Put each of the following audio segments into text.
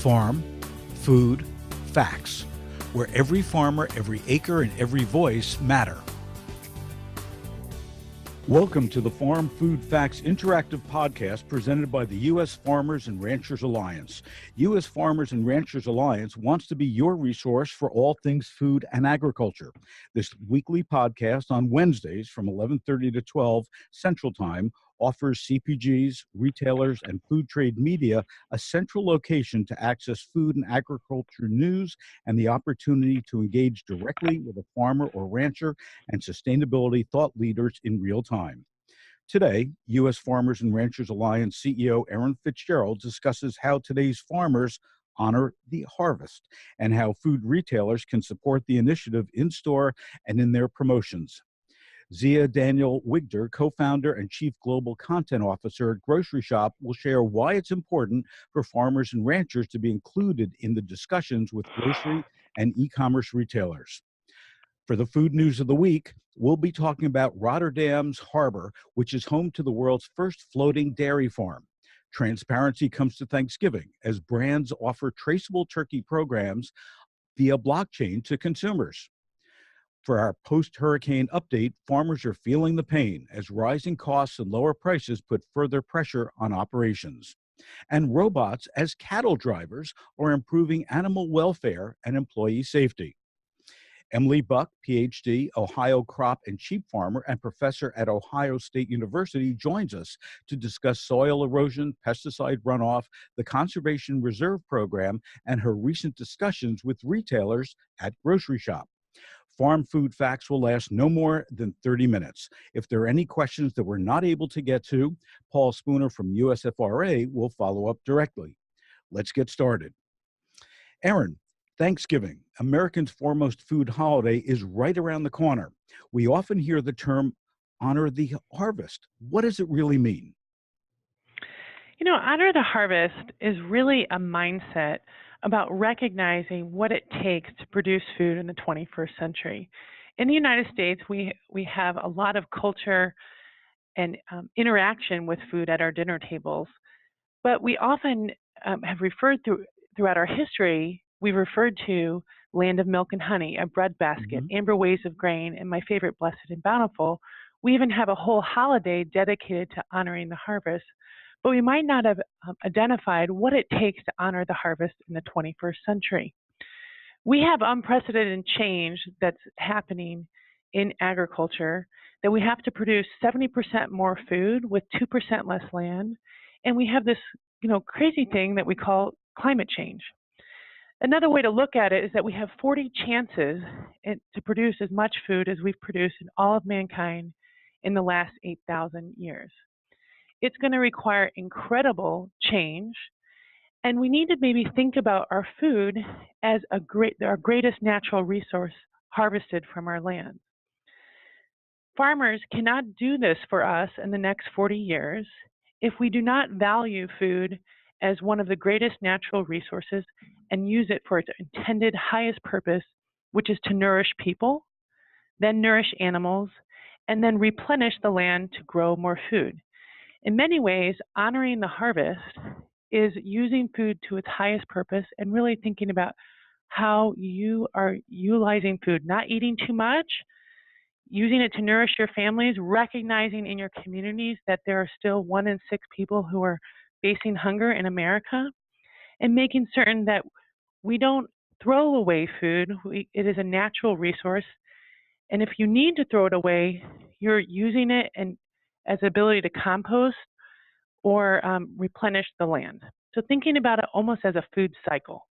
Farm, Food, Facts, where every farmer, every acre, and every voice matter. Welcome to the Farm Food Facts Interactive Podcast presented by the U.S. Farmers and Ranchers Alliance. U.S. Farmers and Ranchers Alliance wants to be your resource for all things food and agriculture. This weekly podcast on Wednesdays from 11:30 to 12 Central Time offers CPGs, retailers, and food trade media a central location to access food and agriculture news and the opportunity to engage directly with a farmer or rancher and sustainability thought leaders in real time. Today, U.S. Farmers and Ranchers Alliance CEO Erin Fitzgerald discusses how today's farmers honor the harvest and how food retailers can support the initiative in-store and in their promotions. Zia Daniell Wigder, co-founder and chief global content officer at Groceryshop, will share why it's important for farmers and ranchers to be included in the discussions with grocery and e-commerce retailers. For the food news of the week, we'll be talking about Rotterdam's harbor, which is home to the world's first floating dairy farm. Transparency comes to Thanksgiving as brands offer traceable turkey programs via blockchain to consumers. For our post-hurricane update, farmers are feeling the pain as rising costs and lower prices put further pressure on operations. And robots as cattle drivers are improving animal welfare and employee safety. Emily Buck, PhD, Ohio crop and sheep farmer and professor at Ohio State University, joins us to discuss soil erosion, pesticide runoff, the Conservation Reserve Program, and her recent discussions with retailers at Groceryshop. Farm Food Facts will last no more than 30 minutes. If there are any questions that we're not able to get to, Paul Spooner from USFRA will follow up directly. Let's get started. Erin, Thanksgiving, Americans' foremost food holiday, is right around the corner. We often hear the term honor the harvest. What does it really mean? Honor the harvest is really a mindset about recognizing what it takes to produce food in the 21st century. In the United States, we have a lot of culture and interaction with food at our dinner tables, but we often have referred throughout our history, we've referred to land of milk and honey, a bread basket, amber ways of grain, and my favorite, blessed and bountiful. We even have a whole holiday dedicated to honoring the harvest, but we might not have identified what it takes to honor the harvest in the 21st century. We have unprecedented change that's happening in agriculture, that we have to produce 70% more food with 2% less land, and we have this crazy thing that we call climate change. Another way to look at it is that we have 40 chances to produce as much food as we've produced in all of mankind in the last 8,000 years. It's going to require incredible change, and we need to maybe think about our food as our greatest natural resource harvested from our land. Farmers cannot do this for us in the next 40 years if we do not value food as one of the greatest natural resources and use it for its intended highest purpose, which is to nourish people, then nourish animals, and then replenish the land to grow more food. In many ways, honoring the harvest is using food to its highest purpose and really thinking about how you are utilizing food, not eating too much, using it to nourish your families, recognizing in your communities that there are still 1 in 6 people who are facing hunger in America, and making certain that we don't throw away food. It is a natural resource, and if you need to throw it away, you're using it and as ability to compost or replenish the land. So thinking about it almost as a food cycle.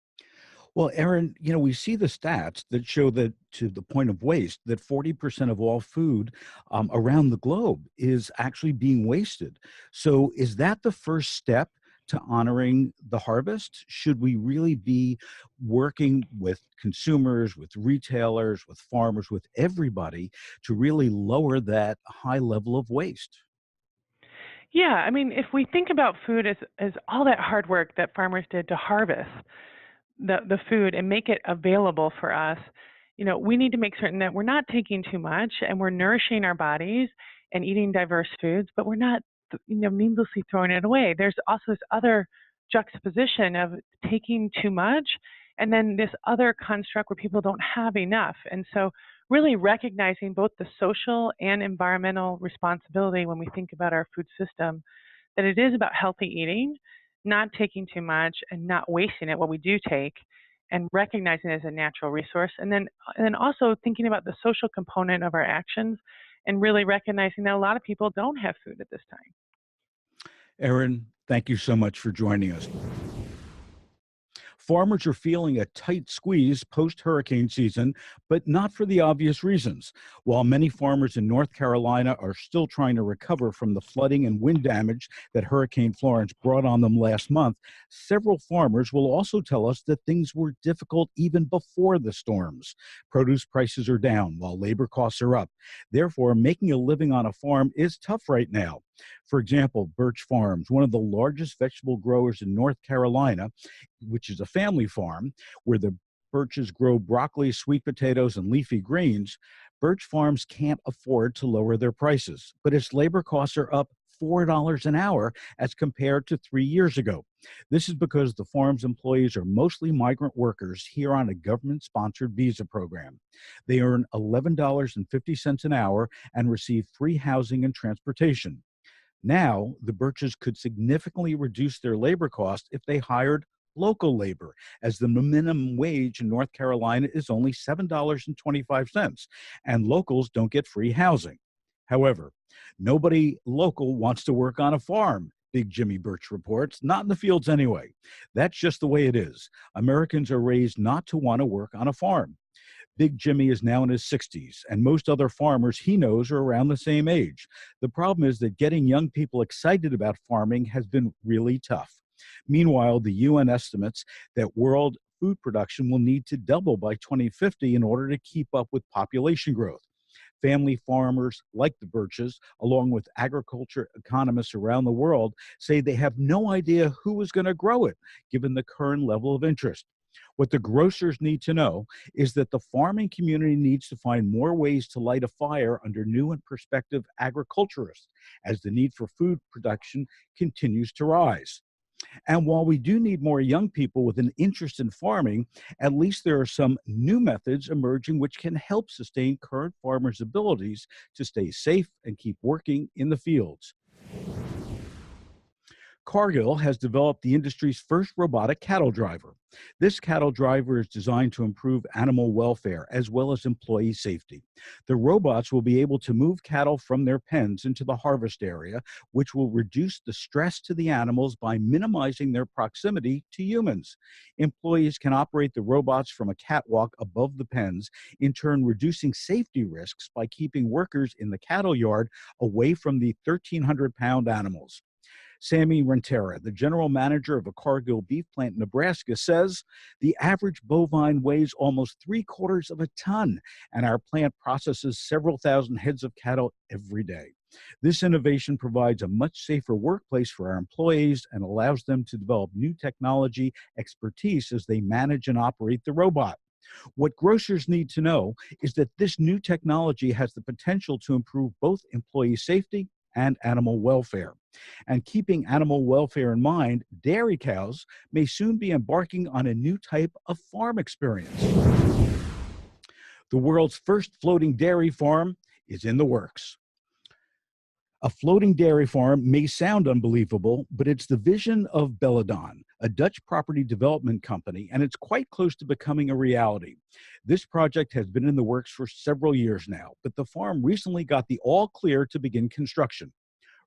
Well, Erin, we see the stats that show that, to the point of waste, that 40% of all food around the globe is actually being wasted. So is that the first step to honoring the harvest? Should we really be working with consumers, with retailers, with farmers, with everybody to really lower that high level of waste? Yeah, if we think about food as all that hard work that farmers did to harvest the food and make it available for us, we need to make certain that we're not taking too much and we're nourishing our bodies and eating diverse foods, but we're not, needlessly throwing it away. There's also this other juxtaposition of taking too much and then this other construct where people don't have enough. And so really recognizing both the social and environmental responsibility when we think about our food system, that it is about healthy eating, not taking too much and not wasting it, what we do take, and recognizing it as a natural resource. And then also thinking about the social component of our actions and really recognizing that a lot of people don't have food at this time. Erin, thank you so much for joining us. Farmers are feeling a tight squeeze post-hurricane season, but not for the obvious reasons. While many farmers in North Carolina are still trying to recover from the flooding and wind damage that Hurricane Florence brought on them last month, several farmers will also tell us that things were difficult even before the storms. Produce prices are down while labor costs are up. Therefore, making a living on a farm is tough right now. For example, Birch Farms, one of the largest vegetable growers in North Carolina, which is a family farm where the Birches grow broccoli, sweet potatoes, and leafy greens, Birch Farms can't afford to lower their prices, but its labor costs are up $4 an hour as compared to 3 years ago. This is because the farm's employees are mostly migrant workers here on a government-sponsored visa program. They earn $11.50 an hour and receive free housing and transportation. Now, the Birches could significantly reduce their labor costs if they hired local labor, as the minimum wage in North Carolina is only $7.25, and locals don't get free housing. However, nobody local wants to work on a farm, Big Jimmy Birch reports, not in the fields anyway. That's just the way it is. Americans are raised not to want to work on a farm. Big Jimmy is now in his 60s, and most other farmers he knows are around the same age. The problem is that getting young people excited about farming has been really tough. Meanwhile, the UN estimates that world food production will need to double by 2050 in order to keep up with population growth. Family farmers like the Birches, along with agriculture economists around the world, say they have no idea who is going to grow it, given the current level of interest. What the grocers need to know is that the farming community needs to find more ways to light a fire under new and prospective agriculturists as the need for food production continues to rise. And while we do need more young people with an interest in farming, at least there are some new methods emerging which can help sustain current farmers' abilities to stay safe and keep working in the fields. Cargill has developed the industry's first robotic cattle driver. This cattle driver is designed to improve animal welfare as well as employee safety. The robots will be able to move cattle from their pens into the harvest area, which will reduce the stress to the animals by minimizing their proximity to humans. Employees can operate the robots from a catwalk above the pens, in turn reducing safety risks by keeping workers in the cattle yard away from the 1,300-pound animals. Sammy Rentera, the general manager of a Cargill beef plant in Nebraska, says the average bovine weighs almost 3/4 of a ton, and our plant processes several thousand heads of cattle every day. This innovation provides a much safer workplace for our employees and allows them to develop new technology expertise as they manage and operate the robot. What grocers need to know is that this new technology has the potential to improve both employee safety and animal welfare. And keeping animal welfare in mind, dairy cows may soon be embarking on a new type of farm experience. The world's first floating dairy farm is in the works. A floating dairy farm may sound unbelievable, but it's the vision of Belladon, a Dutch property development company, and it's quite close to becoming a reality. This project has been in the works for several years now, but the farm recently got the all clear to begin construction.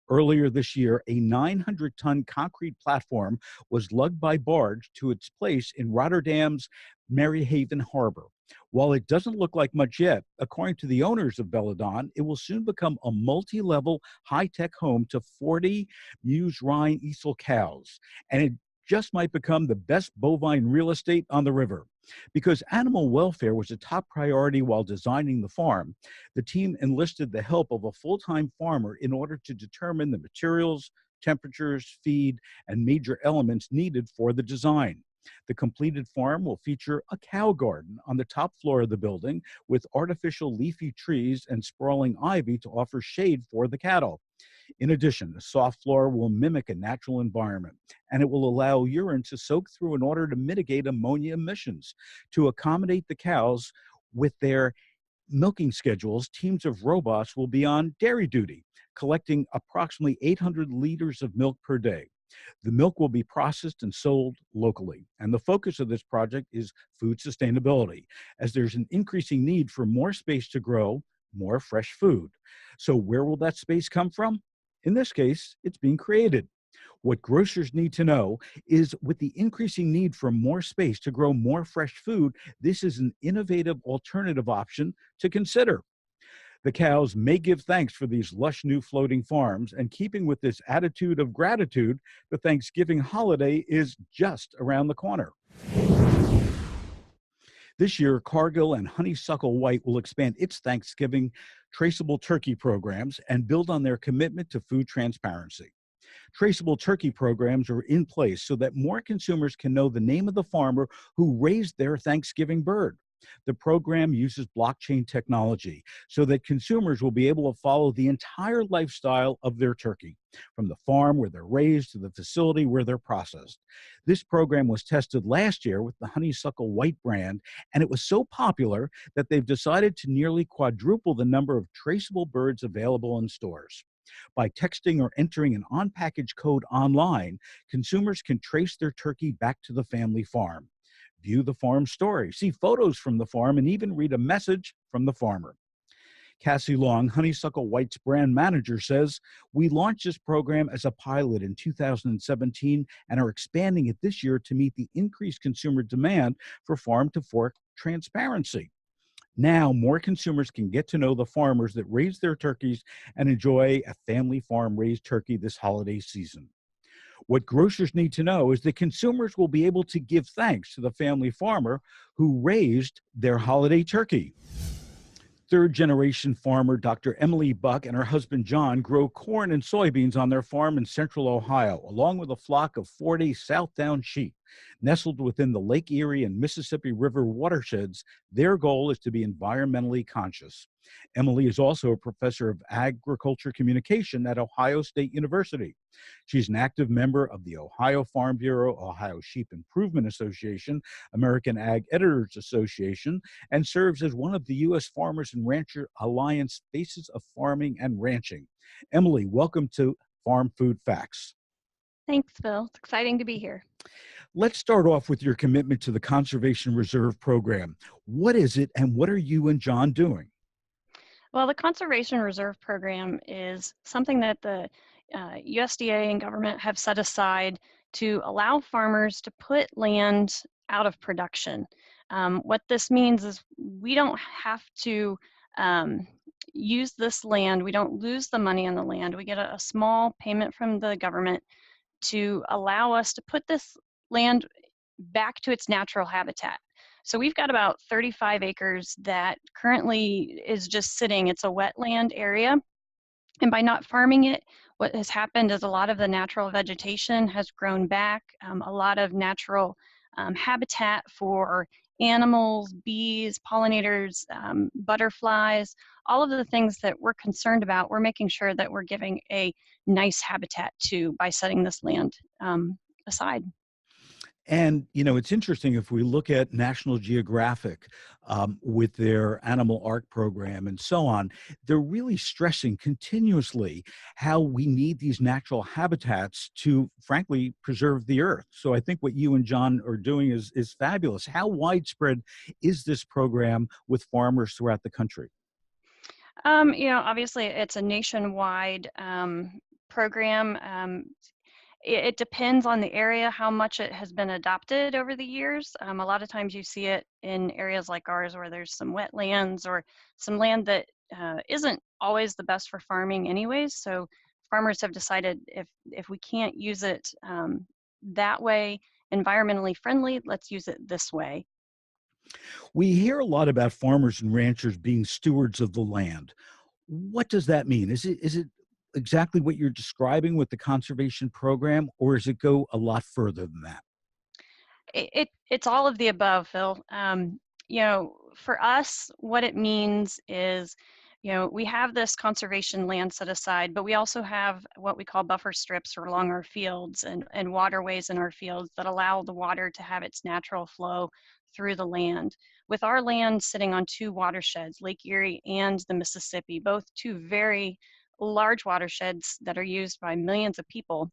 Earlier this year, a 900-ton concrete platform was lugged by barge to its place in Rotterdam's Maryhaven Harbor. While it doesn't look like much yet, according to the owners of Belladon, it will soon become a multi-level, high-tech home to 40 Meuse Rhine Easel cows, and it just might become the best bovine real estate on the river. Because animal welfare was a top priority while designing the farm, the team enlisted the help of a full-time farmer in order to determine the materials, temperatures, feed, and major elements needed for the design. The completed farm will feature a cow garden on the top floor of the building with artificial leafy trees and sprawling ivy to offer shade for the cattle. In addition, the soft floor will mimic a natural environment, and it will allow urine to soak through in order to mitigate ammonia emissions. To accommodate the cows with their milking schedules, teams of robots will be on dairy duty, collecting approximately 800 liters of milk per day. The milk will be processed and sold locally. And the focus of this project is food sustainability, as there's an increasing need for more space to grow more fresh food. So, where will that space come from? In this case, it's being created. What grocers need to know is with the increasing need for more space to grow more fresh food, this is an innovative alternative option to consider. The cows may give thanks for these lush new floating farms, and keeping with this attitude of gratitude, the Thanksgiving holiday is just around the corner. This year, Cargill and Honeysuckle White will expand its Thanksgiving Traceable Turkey Programs and build on their commitment to food transparency. Traceable turkey programs are in place so that more consumers can know the name of the farmer who raised their Thanksgiving bird. The program uses blockchain technology so that consumers will be able to follow the entire lifestyle of their turkey, from the farm where they're raised to the facility where they're processed. This program was tested last year with the Honeysuckle White brand, and it was so popular that they've decided to nearly quadruple the number of traceable birds available in stores. By texting or entering an on-package code online, consumers can trace their turkey back to the family farm, view the farm story, see photos from the farm, and even read a message from the farmer. Cassie Long, Honeysuckle White's brand manager, says, "We launched this program as a pilot in 2017 and are expanding it this year to meet the increased consumer demand for farm-to-fork transparency. Now, more consumers can get to know the farmers that raise their turkeys and enjoy a family farm raised turkey this holiday season." What grocers need to know is that consumers will be able to give thanks to the family farmer who raised their holiday turkey. Third generation farmer Dr. Emily Buck and her husband John grow corn and soybeans on their farm in central Ohio, along with a flock of 40 Southdown sheep. Nestled within the Lake Erie and Mississippi River watersheds, their goal is to be environmentally conscious. Emily is also a professor of agriculture communication at Ohio State University. She's an active member of the Ohio Farm Bureau, Ohio Sheep Improvement Association, American Ag Editors Association, and serves as one of the U.S. Farmers and Rancher Alliance Faces of Farming and Ranching. Emily, welcome to Farm Food Facts. Thanks, Phil. It's exciting to be here. Let's start off with your commitment to the Conservation Reserve Program. What is it, and what are you and John doing? Well, the Conservation Reserve Program is something that the USDA and government have set aside to allow farmers to put land out of production. What this means is we don't have to use this land. We don't lose the money on the land. We get a small payment from the government to allow us to put this land back to its natural habitat. So we've got about 35 acres that currently is just sitting. It's a wetland area. And by not farming it, what has happened is a lot of the natural vegetation has grown back, a lot of natural habitat for animals, bees, pollinators, butterflies, all of the things that we're concerned about, we're making sure that we're giving a nice habitat to by setting this land aside. And, it's interesting if we look at National Geographic with their Animal Ark program and so on, they're really stressing continuously how we need these natural habitats to, frankly, preserve the earth. So I think what you and John are doing is fabulous. How widespread is this program with farmers throughout the country? Obviously it's a nationwide program. It depends on the area, how much it has been adopted over the years. A lot of times you see it in areas like ours where there's some wetlands or some land that isn't always the best for farming anyways. So farmers have decided if we can't use it that way, environmentally friendly, let's use it this way. We hear a lot about farmers and ranchers being stewards of the land. What does that mean? Is it exactly what you're describing with the conservation program, or does it go a lot further than that? It's all of the above, Phil. For us, what it means is We have this conservation land set aside, but we also have what we call buffer strips along our fields and waterways in our fields that allow the water to have its natural flow through the land. With our land sitting on two watersheds, Lake Erie and the Mississippi, both two very large watersheds that are used by millions of people,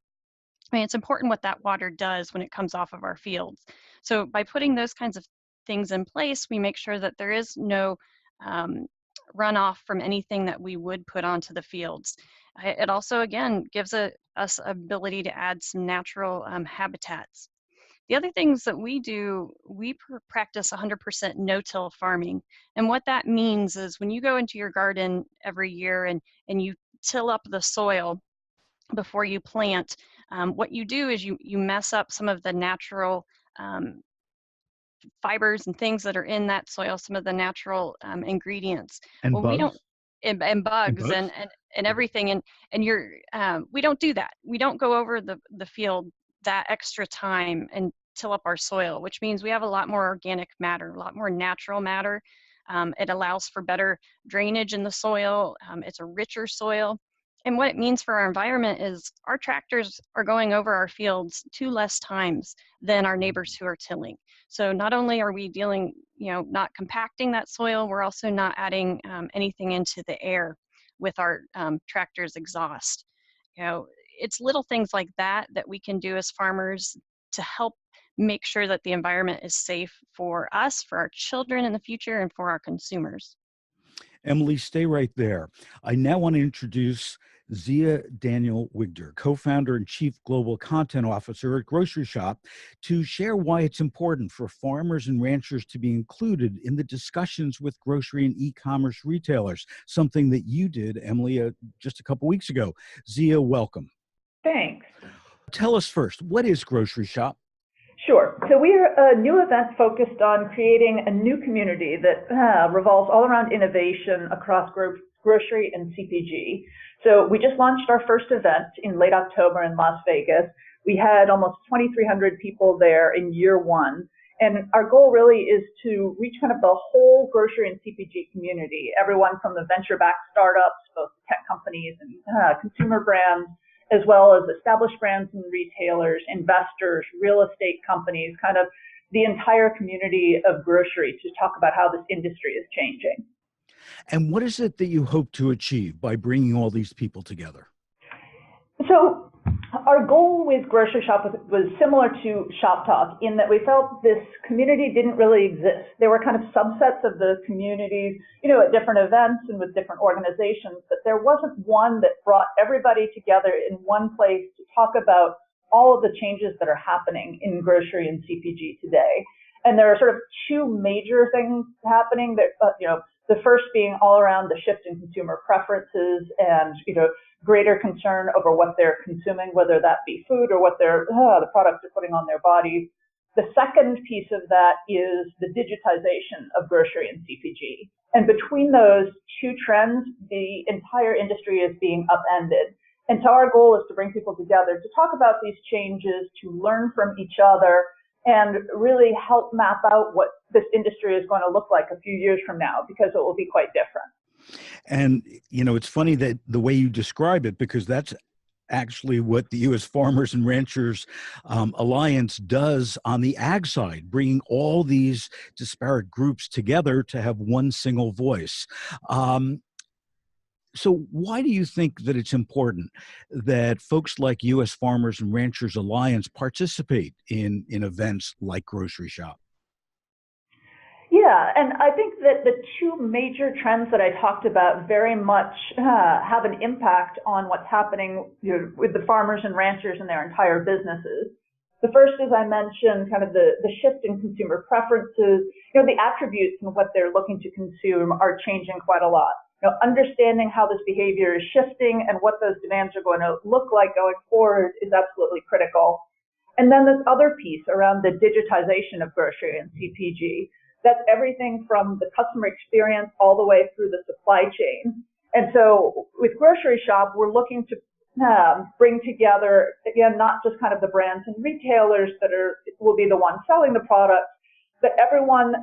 it's important what that water does when it comes off of our fields. So by putting those kinds of things in place, we make sure that there is no runoff from anything that we would put onto the fields. It also, again, gives us ability to add some natural habitats. The other things that we do, we practice 100% no-till farming. And what that means is when you go into your garden every year and you till up the soil before you plant, what you do is you mess up some of the natural fibers and things that are in that soil, some of the natural ingredients. And Well, bugs? we don't, and bugs and everything. And we don't do that. We don't go over the field that extra time and till up our soil, which means we have a lot more organic matter, a lot more natural matter. It allows for better drainage in the soil. It's a richer soil. And what it means for our environment is our tractors are going over our fields 2 less times than our neighbors who are tilling. So not only are we dealing, not compacting that soil, we're also not adding anything into the air with our tractor's exhaust. It's little things like that we can do as farmers to help make sure that the environment is safe for us, for our children in the future, and for our consumers. Emily, stay right there. I now want to introduce Zia Daniell Wigder, co-founder and chief global content officer at Groceryshop, to share why it's important for farmers and ranchers to be included in the discussions with grocery and e-commerce retailers, something that you did, Emily, just a couple weeks ago. Zia, welcome. Thanks. Tell us first, what is Groceryshop? Sure. So we are a new event focused on creating a new community that revolves all around innovation across grocery and CPG. So we just launched our first event in late October in Las Vegas. We had almost 2,300 people there in year one. And our goal really is to reach kind of the whole grocery and CPG community, everyone from the venture-backed startups, both tech companies and consumer brands, as well as established brands and retailers, investors, real estate companies, kind of the entire community of grocery, to talk about how this industry is changing. And what is it that you hope to achieve by bringing all these people together? So our goal with Groceryshop was similar to Shop Talk in that we felt this community didn't really exist. There were kind of subsets of the communities, at different events and with different organizations, but there wasn't one that brought everybody together in one place to talk about all of the changes that are happening in grocery and CPG today. And there are sort of two major things happening that, the first being all around the shift in consumer preferences and, greater concern over what they're consuming, whether that be food or what the products are putting on their bodies. The second piece of that is the digitization of grocery and CPG. And between those two trends, the entire industry is being upended. And so our goal is to bring people together to talk about these changes, to learn from each other, and really help map out what this industry is going to look like a few years from now, because it will be quite different. And, it's funny that the way you describe it, because that's actually what the U.S. Farmers and Ranchers Alliance does on the ag side, bringing all these disparate groups together to have one single voice. So why do you think that it's important that folks like U.S. Farmers and Ranchers Alliance participate in events like Groceryshop? Yeah, and I think that the two major trends that I talked about very much have an impact on what's happening with the farmers and ranchers and their entire businesses. The first, as I mentioned, kind of the shift in consumer preferences. The attributes of what they're looking to consume are changing quite a lot. Understanding how this behavior is shifting and what those demands are going to look like going forward is absolutely critical. And then this other piece around the digitization of grocery and CPG. That's everything from the customer experience all the way through the supply chain. And so with Groceryshop, we're looking to bring together, again, not just kind of the brands and retailers that will be the ones selling the products, but everyone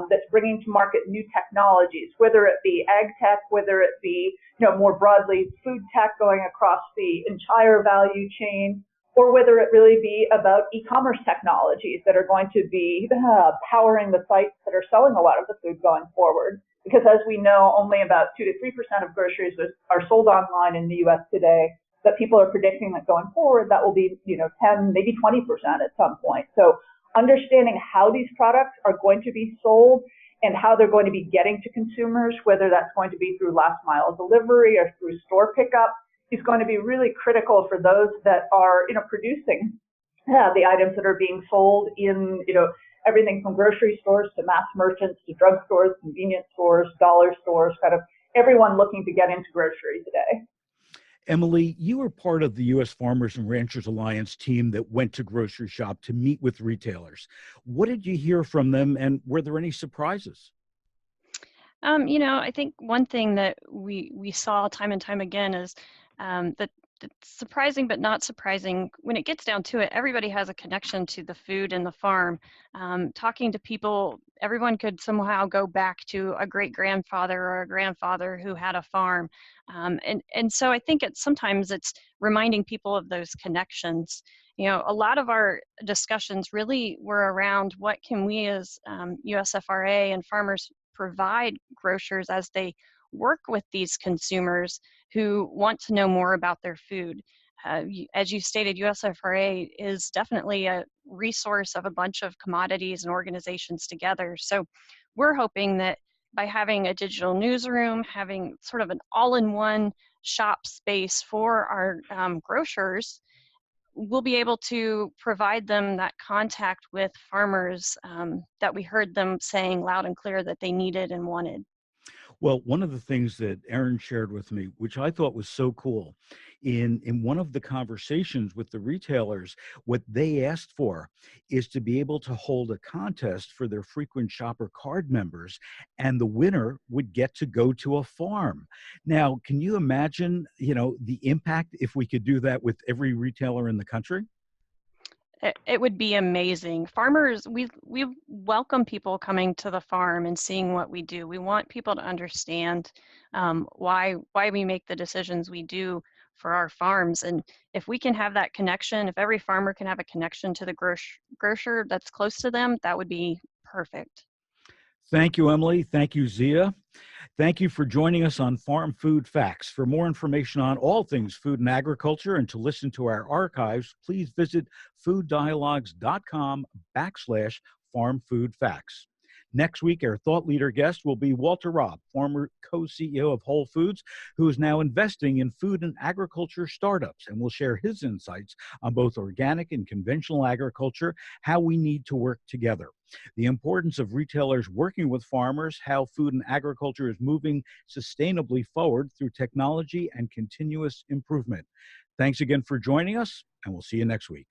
that's bringing to market new technologies, whether it be ag tech, whether it be, more broadly food tech going across the entire value chain, or whether it really be about e-commerce technologies that are going to be powering the sites that are selling a lot of the food going forward. Because as we know, only about 2 to 3% of groceries are sold online in the U.S. today, but people are predicting that going forward, that will be, 10, maybe 20% at some point. So understanding how these products are going to be sold and how they're going to be getting to consumers, whether that's going to be through last mile delivery or through store pickup, is going to be really critical for those that are, producing the items that are being sold in, everything from grocery stores to mass merchants to drugstores, convenience stores, dollar stores, kind of everyone looking to get into grocery today. Emily, you were part of the U.S. Farmers and Ranchers Alliance team that went to Groceryshop to meet with retailers. What did you hear from them, and were there any surprises? I think one thing that we saw time and time again is that it's surprising but not surprising. When it gets down to it, everybody has a connection to the food and the farm. Talking to people, everyone could somehow go back to a great-grandfather or a grandfather who had a farm. And so I think sometimes it's reminding people of those connections. A lot of our discussions really were around what can we as USFRA and farmers provide grocers as they work with these consumers who want to know more about their food. As you stated, USFRA is definitely a resource of a bunch of commodities and organizations together. So we're hoping that by having a digital newsroom, having sort of an all-in-one shop space for our grocers, we'll be able to provide them that contact with farmers that we heard them saying loud and clear that they needed and wanted. Well, one of the things that Erin shared with me, which I thought was so cool, in one of the conversations with the retailers, what they asked for is to be able to hold a contest for their frequent shopper card members, and the winner would get to go to a farm. Now, can you imagine, the impact if we could do that with every retailer in the country? It would be amazing. Farmers, we welcome people coming to the farm and seeing what we do. We want people to understand why we make the decisions we do for our farms. And if we can have that connection, if every farmer can have a connection to the grocer that's close to them, that would be perfect. Thank you, Emily. Thank you, Zia. Thank you for joining us on Farm Food Facts. For more information on all things food and agriculture and to listen to our archives, please visit fooddialogues.com/Farm Food Facts. Next week, our thought leader guest will be Walter Robb, former co-CEO of Whole Foods, who is now investing in food and agriculture startups, and will share his insights on both organic and conventional agriculture, how we need to work together, the importance of retailers working with farmers, how food and agriculture is moving sustainably forward through technology and continuous improvement. Thanks again for joining us, and we'll see you next week.